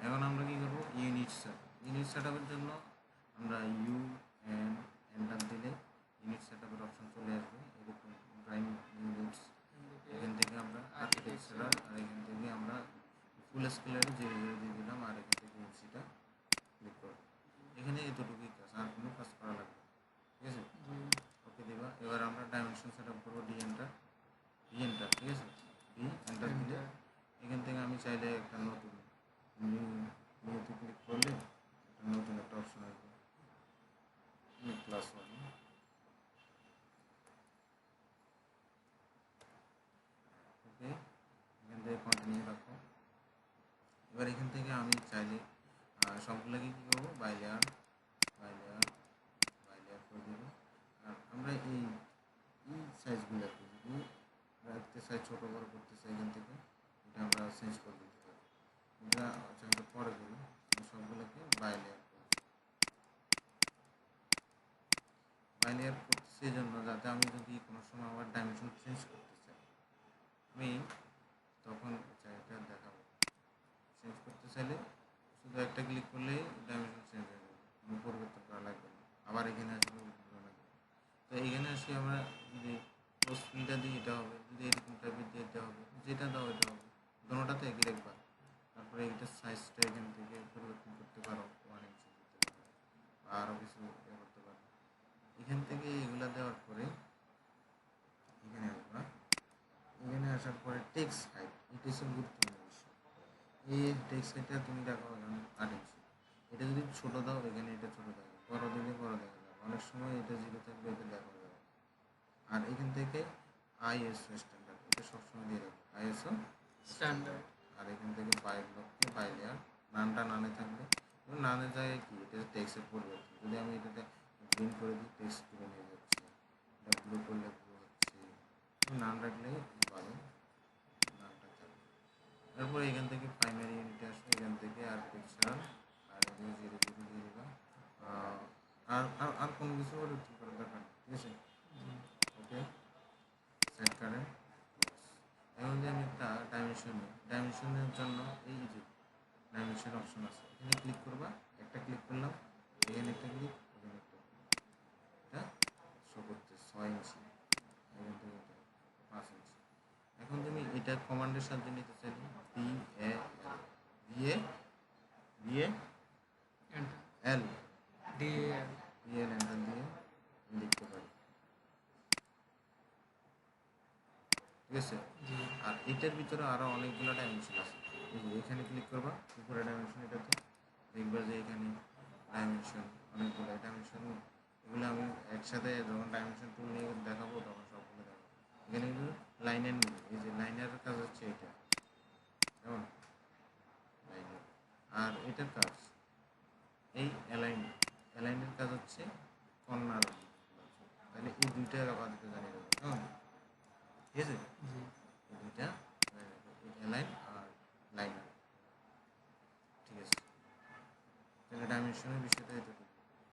এখন আমরা কী করবো, ইউনিট সেট আপের জন্য আমরা এন্টার দিলে ইউনিট সেট আপের অপশন চলে আসবে। এরকম প্রাইম ইউনিটস, এখান থেকে আমরা আর্কিটেকচারাল, আর এখান থেকে আমরা ফুল স্কেলের 0 দিয়ে দিলাম, আর এখান থেকে সেটা ক্লিক করবো। এখানে এতটুকুই কাজ, আর কোনো কাজ করা লাগবে, ঠিক আছে। ওকে দেবা। এবার আমরা ডাইমেনশন সেট আপ করবো, ডি এন্টার, ঠিক আছে। ডি এন্টার দিলে এখান থেকে আমি চাইলে একটা নতুন নিউতে ক্লিক করলে একটা নতুন একটা অপশন আসবে, +1। ওকে, এখান থেকে কন্টিনিউ রাখো। এবার এখান থেকে আমি চাইলে সবগুলোকে কী করবো, বাই লেয়ার করে দেবো। আর আমরা এই সাইজগুলোকে যদি রাখতে চাই, ছোটো বড়ো করতে চাই, এখান থেকে এটা আমরা চেঞ্জ করে দিতে পারি। এটা আমরা পরে করি, সবগুলোকে বাই লেয়ার করতেছি এই জন্য, যাতে আমি যদি কোনো সময় আবার ডাইমেনশন চেঞ্জ করতে চাই, আমি তখন এটা দেখাবো। চেঞ্জ করতে চাইলে শুধু একটা ক্লিক করলেই ডাইমেনশন চেঞ্জ হয়ে যাবে, কোনো পরিবর্তন করা লাগবে না, আবার এখানে আসলে করা লাগবে। তো এইখানে আসি আমরা যদি পোস্ট ফিলটা দিই এটা হবে, যদি এরকম টাইপের দিয়ে এটা হবে, যেটা দাও এটা হবে, দোনোটাতে একই রাখবা। তারপরে এইটার সাইজটা এখান থেকে পরিবর্তন করতে পারো, 1 ইঞ্চি করতে পারো, আরও কিছু করতে পারো। এখান থেকে এগুলা দেওয়ার পরে এখানে আসবা। এখানে আসার পরে টেক্সট হাইট, এটা হচ্ছে গুরুত্বপূর্ণ বিষয়। এই টেক্সট হাইটটা তুমি দেখো এখানে 8 ইঞ্চি। এটা যদি ছোটো দাও, এখানে এটা ছোটো দেবে, বড় দিলে বড় দেখা যাবে, অনেক সময় এটা 0 থাকবে, এটা দেখা যাবে। আর এখান থেকে ISO স্ট্যান্ডার্ড, এটা সবসময় দিয়ে রাখবে, ISO স্ট্যান্ডার্ড। আর এখান থেকে বাই ব্লককে বাই লেয়ার, নানটা নানে থাকবে, এবং নানের জায়গায় কি, এটা টেক্সটের পরিবর্তন। যদি আমি এটাতে গ্রিন করে দিই, টেক্সট গ্রিন হয়ে যাচ্ছে, এটা ব্লু করলে ব্লু হচ্ছে, নান রাখলেই ভালো, নানটা থাকবে। তারপরে এখান থেকে প্রাইমারি ইউনিটে আসবে, এখান থেকে আর্কিটেকচারাল, আর এখানে 0 দিয়ে দিবা। আর কোনো কিছু পরিবর্তন করার দরকার নেই, ঠিক আছে। ওকে, সেট কারেন্ট। এখন যে আমি একটা ডাইমেনশনের জন্য এই যে ডাইমেনশন অপশন আছে, এখানে ক্লিক করবা, একটা ক্লিক করলাম, এখানে একটা ক্লিক, এখানে একটা ক্লিক, এটা শো করতে 6 ইঞ্চি, এখান থেকে 5 ইঞ্চি। এখন তুমি এটা কমান্ডের সাহায্যে নিতে চাইলে DAL এন্টার দিয়ে লিখতে পারি, ঠিক আছে। আর এটার ভিতরে আরও অনেকগুলো ডাইমেনশন আছে। এখানে ক্লিক করবা, উপরে ডাইমেনশন, এটাতে দেখবা যে এখানে ডাইমেনশন অনেকগুলো ডাইমেনশন, এগুলো আমি একসাথে যখন ডাইমেনশন টুল নিয়ে দেখাবো তখন সবগুলো দেখাবো। এখানে কিন্তু লাইনের নেই, এই যে লাইনের কাজ হচ্ছে এটা, কেমন লাইনের। আর এটার কাজ এই অ্যালাইনের কাজ হচ্ছে কর্নার, তাহলে এই দুইটা আবার দিতে জানিয়ে দেবো, কেমন, ঠিক আছে। এই দুইটা অ্যালাইন আর লাইনার, ঠিক আছে। তাহলে ডাইমেনশনের বিষয়টা